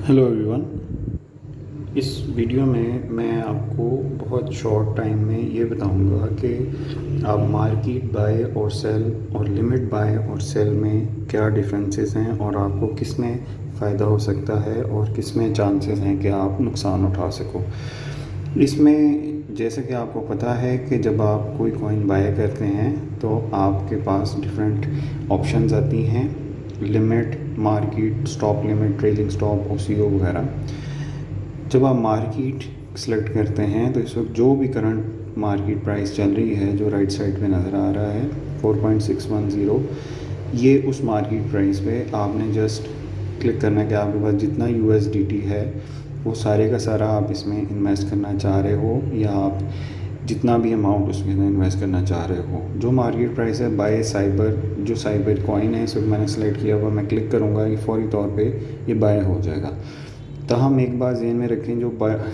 Hello everyone. इस video में मैं आपको बहुत शॉर्ट टाइम में ये बताऊंगा कि आप मार्केट बाय और सेल और लिमिट बाय और सेल में क्या डिफरेंसेस हैं और आपको किस में फ़ायदा हो सकता है और किस में चांसेस हैं कि आप नुकसान उठा सको। इसमें जैसे कि आपको पता है कि जब आप कोई कॉइन बाय करते हैं तो आपके पास डिफरेंट ऑप्शंस आती हैं, limit, market, stop limit, trailing stop, OCO वगैरह। जब आप मार्केट सेलेक्ट करते हैं तो इस वक्त जो भी करंट मार्केट प्राइस चल रही है, जो राइट साइड पे नज़र आ रहा है 4.610, ये उस मार्केट प्राइस पे आपने जस्ट क्लिक करना है कि आपके पास जितना USDT है वो सारे का सारा आप इसमें इन्वेस्ट करना चाह रहे हो या आप जितना भी अमाउंट उसमें इन्वेस्ट करना चाह रहे हो। जो मार्केट प्राइस है बाय साइबर, जो साइबर कॉइन है इस वक्त मैंने सेलेक्ट किया हुआ, मैं क्लिक करूँगा ये फौरी तौर पे ये बाय हो जाएगा। हम एक बात ज़हन में रखें,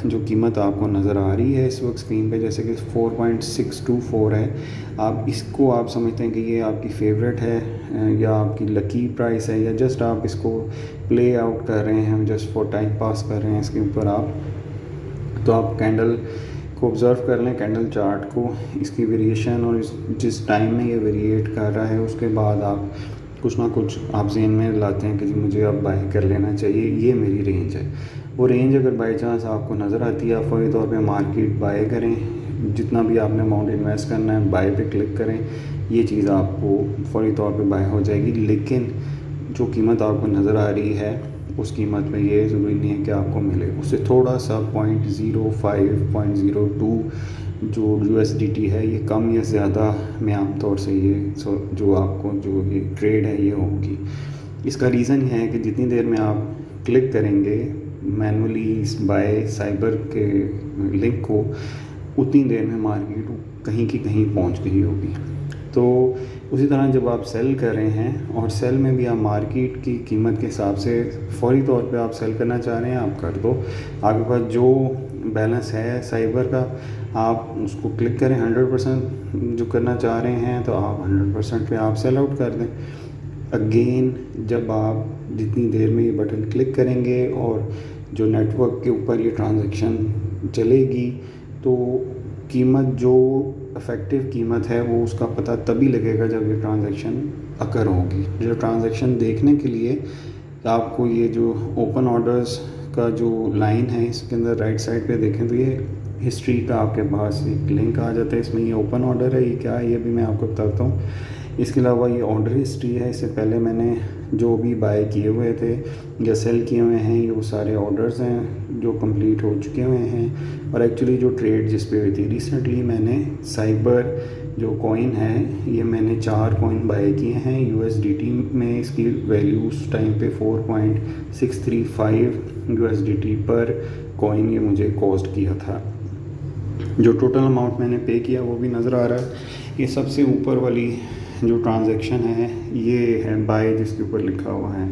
जो कीमत आपको नज़र आ रही है इस वक्त स्क्रीन पे, जैसे कि 4.624 है, आप इसको आप समझते हैं कि ये आपकी फेवरेट है या आपकी लकी प्राइस है या जस्ट आप इसको प्ले आउट कर रहे हैं, जस्ट फॉर टाइम पास कर रहे हैं इसके ऊपर आप। तो आप कैंडल को ऑब्ज़र्व कर लें, कैंडल चार्ट को, इसकी वेरिएशन और जिस टाइम में ये वेरिएट कर रहा है उसके बाद आप कुछ ना कुछ आप ज़हन में लाते हैं कि जी मुझे अब बाय कर लेना चाहिए, ये मेरी रेंज है। वो रेंज अगर बाई चांस आपको नज़र आती है, आप फौरी तौर पे मार्केट बाय करें, जितना भी आपने अमाउंट इन्वेस्ट करना है बाय पे क्लिक करें, ये चीज़ आपको फौरी तौर पे बाय हो जाएगी। लेकिन जो कीमत आपको नज़र आ रही है उस कीमत में ये ज़रूरी नहीं है कि आपको मिले, उससे थोड़ा सा 0.05 0.02 जो USDT है ये कम या ज़्यादा में आमतौर से ये जो आपको जो ये ट्रेड है ये होगी। इसका रीज़न ये है कि जितनी देर में आप क्लिक करेंगे मैनुअली इस बाय साइबर के लिंक को, उतनी देर में मार्केट कहीं की कहीं पहुंच गई होगी। तो उसी तरह जब आप सेल कर रहे हैं और सेल में भी आप मार्केट की कीमत के हिसाब से फौरी तौर पे आप सेल करना चाह रहे हैं, आप कर दो। आपके पास जो बैलेंस है साइबर का आप उसको क्लिक करें, 100% जो करना चाह रहे हैं तो आप 100% पे आप सेल आउट कर दें। अगेन जब आप जितनी देर में ये बटन क्लिक करेंगे और जो नेटवर्क के ऊपर ये ट्रांजैक्शन चलेगी तो कीमत जो इफ़ेक्टिव कीमत है वो उसका पता तभी लगेगा जब ये ट्रांजैक्शन अकर होगी। जो ट्रांजैक्शन देखने के लिए आपको ये जो ओपन ऑर्डर्स का जो लाइन है इसके अंदर राइट साइड पे देखें तो ये हिस्ट्री का आपके पास एक लिंक आ जाता है। इसमें ये ओपन ऑर्डर है, ये क्या है ये भी मैं आपको बताता हूँ। इसके अलावा ये ऑर्डर हिस्ट्री है, इससे पहले मैंने जो भी बाय किए हुए थे या सेल किए हुए हैं ये वो सारे ऑर्डर्स हैं जो कंप्लीट हो चुके हुए हैं। और एक्चुअली जो ट्रेड जिस पे हुई थी रिसेंटली, मैंने साइबर जो कॉइन है ये मैंने 4 कॉइन बाय किए हैं USDT में। इसकी वैल्यू उस टाइम पे 4.635 USDT पर कॉइन ये मुझे कॉस्ट किया था। जो टोटल अमाउंट मैंने पे किया वो भी नज़र आ रहा है। ये सबसे ऊपर वाली जो ट्रांजैक्शन है ये है बाय, जिसके ऊपर लिखा हुआ है।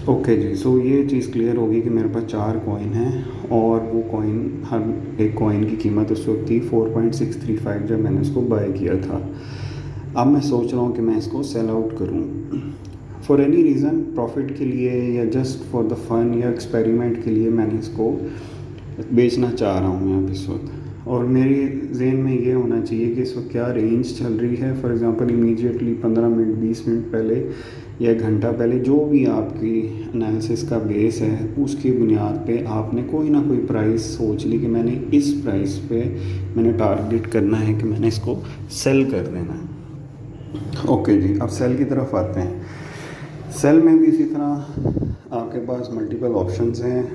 ओके जी, सो ये चीज़ क्लियर होगी कि मेरे पास 4 कॉइन हैं और वो कॉइन, हर एक कॉइन की कीमत उस वक्त थी 4.635 जब मैंने इसको बाय किया था। अब मैं सोच रहा हूँ कि मैं इसको सेल आउट करूँ फॉर एनी रीज़न, प्रॉफिट के लिए या जस्ट फॉर द फन या एक्सपेरिमेंट के लिए मैंने इसको बेचना चाह रहा हूँ मैं इस वक्त। और मेरे जहन में ये होना चाहिए कि इस वक्त क्या रेंज चल रही है। For example immediately 15 minute 20 minute पहले या 1 घंटा पहले जो भी आपकी एनालिसिस का बेस है उसकी बुनियाद पे आपने कोई ना कोई प्राइस सोच ली कि मैंने इस प्राइस पे मैंने टारगेट करना है कि मैंने इसको सेल कर देना है। ओके जी, अब सेल की तरफ आते हैं। सेल में भी इसी तरह आपके पास मल्टीपल ऑप्शंस हैं,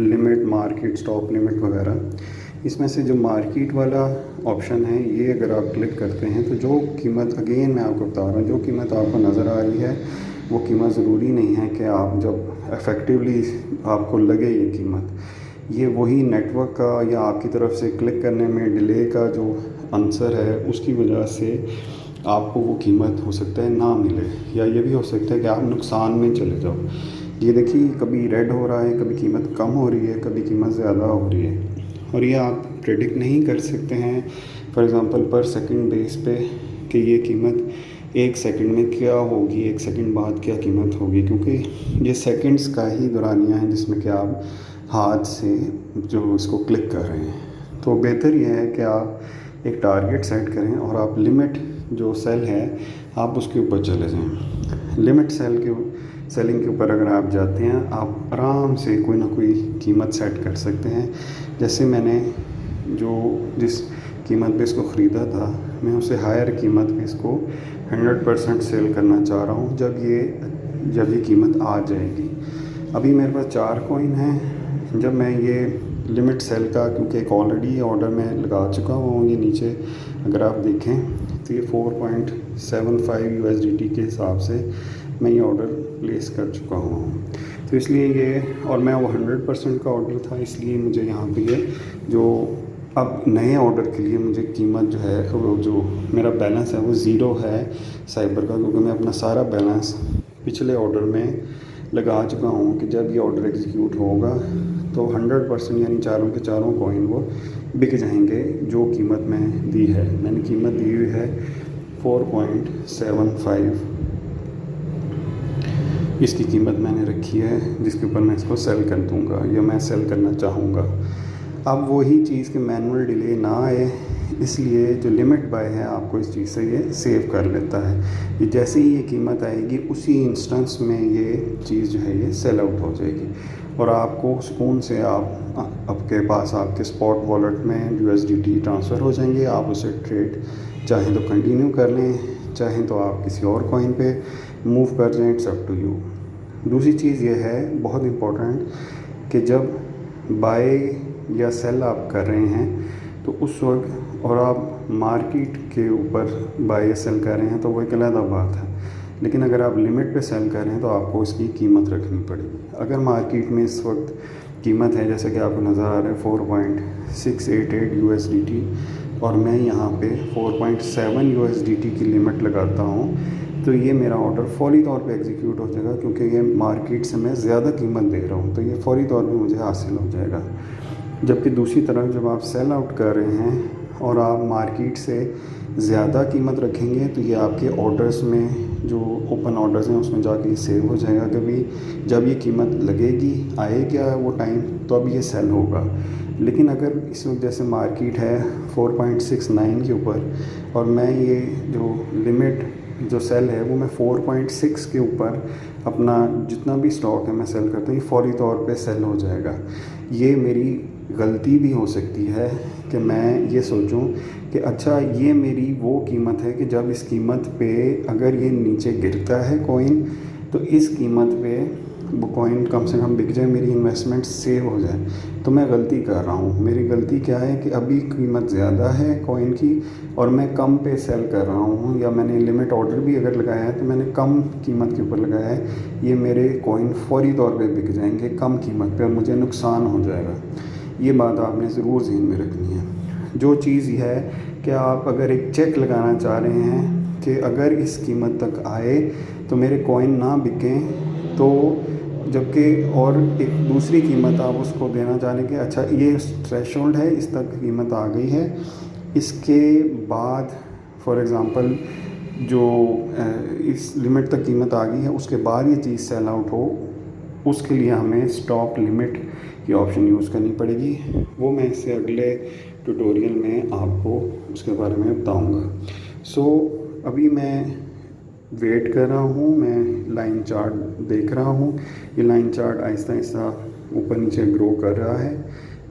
लिमिट, मार्केट, स्टॉप लिमिट वगैरह। इसमें से जो मार्केट वाला ऑप्शन है ये अगर आप क्लिक करते हैं तो जो कीमत, अगेन मैं आपको बता रहा हूँ, जो कीमत आपको नज़र आ रही है वो कीमत ज़रूरी नहीं है कि आप जब इफ़ेक्टिवली आपको लगे ये कीमत, ये वही नेटवर्क का या आपकी तरफ से क्लिक करने में डिले का जो आंसर है उसकी वजह से आपको वो कीमत हो सकता है ना मिले, या ये भी हो सकता है कि आप नुकसान में चले जाओ। ये देखिए कभी रेड हो रहा है, कभी कीमत कम हो रही है, कभी कीमत ज़्यादा हो रही है और ये आप प्रेडिक्ट नहीं कर सकते हैं फॉर एग्ज़ाम्पल पर सेकंड बेस पे कि ये कीमत एक सेकंड में क्या होगी, एक सेकंड बाद क्या कीमत होगी, क्योंकि ये सेकंड्स का ही दौरानिया है जिसमें कि आप हाथ से जो इसको क्लिक कर रहे हैं। तो बेहतर यह है कि आप एक टारगेट सेट करें और आप लिमिट जो सेल है आप उसके ऊपर चले जाएं। लिमिट सेलिंग के ऊपर अगर आप जाते हैं, आप आराम से कोई ना कोई कीमत सेट कर सकते हैं। जैसे मैंने जिस कीमत पे इसको ख़रीदा था, मैं उससे हायर कीमत पे इसको 100% सेल करना चाह रहा हूँ जब ये कीमत आ जाएगी। अभी मेरे पास 4 कॉइन हैं। जब मैं ये लिमिट सेल का, क्योंकि एक ऑलरेडी ऑर्डर मैं लगा चुका हूँ, ये नीचे अगर आप देखें तो ये 4.75 USDT के हिसाब से मैं ये ऑर्डर प्लेस कर चुका हूँ। तो इसलिए ये, और मैं वो 100% का ऑर्डर था, इसलिए मुझे यहाँ पे ये जो अब नए ऑर्डर के लिए मुझे कीमत जो है, वो जो मेरा बैलेंस है वो ज़ीरो है साइबर का, क्योंकि मैं अपना सारा बैलेंस पिछले ऑर्डर में लगा चुका हूँ कि जब ये ऑर्डर एग्जीक्यूट होगा तो 100% यानी चारों के चारों कॉइन वो बिक जाएंगे जो कीमत मैंने कीमत दी हुई है 4.75 इसकी कीमत मैंने रखी है, जिसके ऊपर मैं इसको सेल कर दूँगा या मैं सेल करना चाहूँगा। अब वही चीज़ कि मैनुअल डिले ना आए, इसलिए जो लिमिट बाय है आपको इस चीज़ से ये सेव कर लेता है कि जैसे ही ये कीमत आएगी उसी इंस्टेंस में ये चीज़ जो है ये सेल आउट हो जाएगी और आपको सुकून से आपके पास आपके स्पॉट वॉलेट में USDT ट्रांसफ़र हो जाएंगे। आप उसे ट्रेड चाहें तो कंटिन्यू कर लें, चाहें तो आप किसी और कॉइन पे मूव कर जाएं, इट्स अप टू यू। दूसरी चीज़ ये है बहुत इम्पोर्टेंट कि जब बाय या सेल आप कर रहे हैं तो उस वक्त, और आप मार्केट के ऊपर बाय या सेल कर रहे हैं तो वो एक अलग बात है, लेकिन अगर आप लिमिट पे सेल कर रहे हैं तो आपको इसकी कीमत रखनी पड़ेगी। अगर मार्केट में इस वक्त कीमत है जैसे कि आपको नज़र आ रहा है 4.688 USDT और मैं यहाँ पे 4.7 USDT की लिमिट लगाता हूँ, तो ये मेरा ऑर्डर फौरी तौर पे एग्जीक्यूट हो जाएगा, क्योंकि ये मार्केट से मैं ज़्यादा कीमत दे रहा हूँ, तो ये फौरी तौर पे मुझे हासिल हो जाएगा। जबकि दूसरी तरफ जब आप सेल आउट कर रहे हैं और आप मार्केट से ज़्यादा कीमत रखेंगे तो ये आपके ऑर्डर्स में जो ओपन ऑर्डर्स हैं उसमें जाके सेव हो जाएगा। कभी जब ये कीमत लगेगी, आएगा वो टाइम, तो अब ये सेल होगा। लेकिन अगर इस वक्त जैसे मार्केट है 4.69 के ऊपर और मैं ये जो लिमिट जो सेल है वो मैं 4.6 के ऊपर अपना जितना भी स्टॉक है मैं सेल करता हूँ, ये फौरी तौर पे सेल हो जाएगा। ये मेरी गलती भी हो सकती है कि मैं ये सोचूं कि अच्छा ये मेरी वो कीमत है कि जब इस कीमत पे अगर ये नीचे गिरता है कॉइन तो इस कीमत पे वो कॉइन कम से कम बिक जाए, मेरी इन्वेस्टमेंट सेव हो जाए। तो मैं गलती कर रहा हूँ। मेरी गलती क्या है कि अभी कीमत ज़्यादा है कॉइन की और मैं कम पे सेल कर रहा हूँ, या मैंने लिमिट ऑर्डर भी अगर लगाया है तो मैंने कम कीमत के ऊपर लगाया है। ये मेरे कॉइन फौरी तौर पे बिक जाएंगे कम कीमत पे और मुझे नुकसान हो जाएगा। ये बात आपने ज़रूर ज़हन में रखनी है। जो चीज़ है कि आप अगर एक चेक लगाना चाह रहे हैं कि अगर इस कीमत तक आए तो मेरे कॉइन ना बिकें, तो जबकि और एक दूसरी कीमत आप उसको देना चाह रहे हैं कि अच्छा ये थ्रेशोल्ड है, इस तक कीमत आ गई है, इसके बाद फॉर एग्ज़ाम्पल जो इस लिमिट तक कीमत आ गई है उसके बाद ये चीज़ सेल आउट हो, उसके लिए हमें स्टॉप लिमिट की ऑप्शन यूज़ करनी पड़ेगी। वो मैं इससे अगले ट्यूटोरियल में आपको उसके बारे में बताऊंगा। सो अभी मैं वेट कर रहा हूँ, मैं लाइन चार्ट देख रहा हूँ। ये लाइन चार्ट आहिस्ता आहिस्ता ऊपर नीचे ग्रो कर रहा है,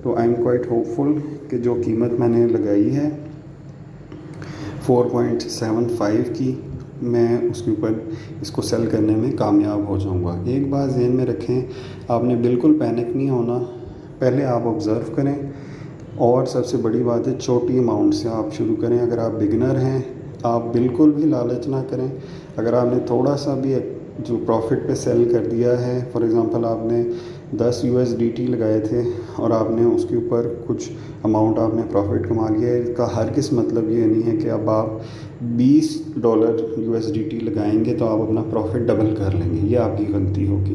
तो आई एम क्वाइट होपफुल कि जो कीमत मैंने लगाई है 4.75 की, मैं उसके ऊपर इसको सेल करने में कामयाब हो जाऊंगा। एक बात ज़हन में रखें, आपने बिल्कुल पैनिक नहीं होना, पहले आप ऑब्ज़र्व करें और सबसे बड़ी बात है छोटी अमाउंट से आप शुरू करें। अगर आप बिगिनर हैं आप बिल्कुल भी लालच ना करें। अगर आपने थोड़ा सा भी जो प्रॉफिट पे सेल कर दिया है, फॉर एग्ज़ाम्पल आपने 10 USDT लगाए थे और आपने उसके ऊपर कुछ अमाउंट आपने प्रॉफिट कमा लिया है, इसका हर किस मतलब ये नहीं है कि अब आप $20 USDT लगाएंगे तो आप अपना प्रॉफिट डबल कर लेंगे, ये आपकी गलती होगी।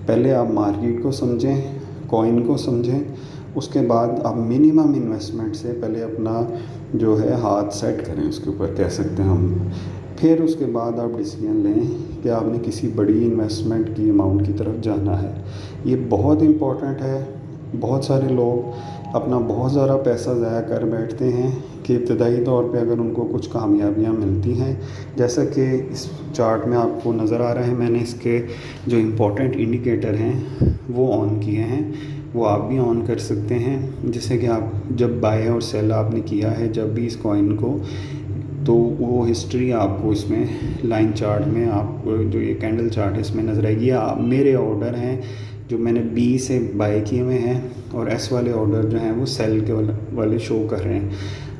पहले आप मार्केट को समझें, कॉइन को समझें, उसके बाद आप मिनिमम इन्वेस्टमेंट से पहले अपना जो है हाथ सेट करें उसके ऊपर, कह सकते हैं हम। फिर उसके बाद आप डिसीजन लें कि आपने किसी बड़ी इन्वेस्टमेंट की अमाउंट की तरफ जाना है। ये बहुत इम्पोर्टेंट है। बहुत सारे लोग अपना बहुत ज़्यादा पैसा ज़ाया कर बैठते हैं कि इब्तदाई तौर पे अगर उनको कुछ कामयाबियाँ मिलती हैं, जैसा कि इस चार्ट में आपको नज़र आ रहा है, मैंने इसके जो इम्पोर्टेंट इंडिकेटर हैं वो ऑन किए हैं, वो आप भी ऑन कर सकते हैं। जैसे कि आप जब बाय और सेल आपने किया है जब भी इस कॉइन को, तो वो हिस्ट्री आपको इसमें लाइन चार्ट में आप जो ये कैंडल चार्ट है इसमें नज़र आएगी। आप मेरे ऑर्डर हैं जो मैंने बी से बाय किए हुए हैं और एस वाले ऑर्डर जो हैं वो सेल के वाले शो कर रहे हैं।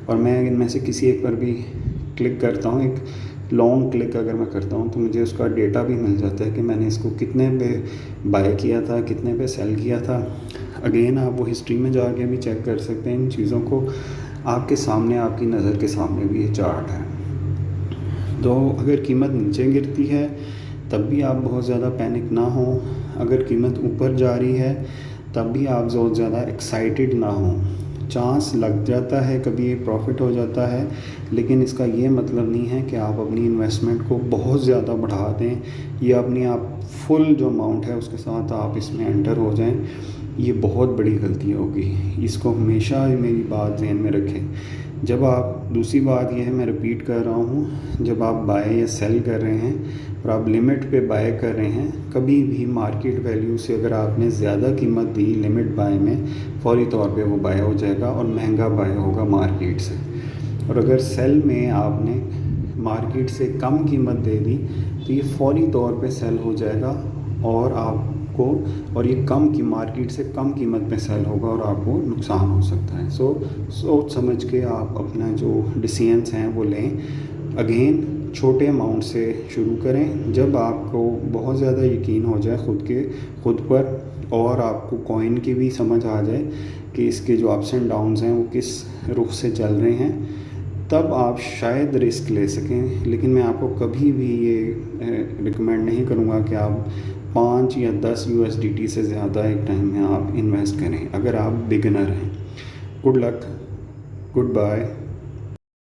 और मैं इनमें से किसी एक पर भी क्लिक करता हूँ, एक लॉन्ग क्लिक अगर मैं करता हूँ तो मुझे उसका डेटा भी मिल जाता है कि मैंने इसको कितने पे बाय किया था, कितने पे सेल किया था। अगेन आप वो हिस्ट्री में जाके भी चेक कर सकते हैं इन चीज़ों को। आपके सामने, आपकी नज़र के सामने भी ये चार्ट है। तो अगर कीमत नीचे गिरती है तब भी आप बहुत ज़्यादा पैनिक ना हो, अगर कीमत ऊपर जा रही है तब भी आप बहुत ज़्यादा एक्साइटेड ना हो। चांस लग जाता है, कभी ये प्रॉफिट हो जाता है, लेकिन इसका ये मतलब नहीं है कि आप अपनी इन्वेस्टमेंट को बहुत ज़्यादा बढ़ा दें या अपनी आप फुल जो अमाउंट है उसके साथ आप इसमें एंटर हो जाएं। ये बहुत बड़ी गलती होगी, इसको हमेशा मेरी बात ध्यान में रखें। जब आप, दूसरी बात यह है, मैं रिपीट कर रहा हूँ, जब आप बाय या सेल कर रहे हैं और आप लिमिट पे बाय कर रहे हैं, कभी भी मार्केट वैल्यू से अगर आपने ज़्यादा कीमत दी लिमिट बाय में, फौरी तौर पे वो बाय हो जाएगा और महंगा बाय होगा मार्केट से। और अगर सेल में आपने मार्केट से कम कीमत दे दी तो ये फौरी तौर पे सेल हो जाएगा और आपको, और ये कम की मार्केट से कम कीमत पे सेल होगा और आपको नुकसान हो सकता है। सोच समझ के आप अपना जो डिसीजंस हैं वो लें। अगेन छोटे अमाउंट से शुरू करें। जब आपको बहुत ज़्यादा यकीन हो जाए खुद पर और आपको कॉइन की भी समझ आ जाए कि इसके जो अप्स एंड डाउन्स हैं वो किस रुख से चल रहे हैं, तब आप शायद रिस्क ले सकें। लेकिन मैं आपको कभी भी ये रिकमेंड नहीं करूँगा कि आप 5 या 10 USDT से ज़्यादा एक टाइम में आप इन्वेस्ट करें अगर आप बिगिनर हैं। Good luck, good bye.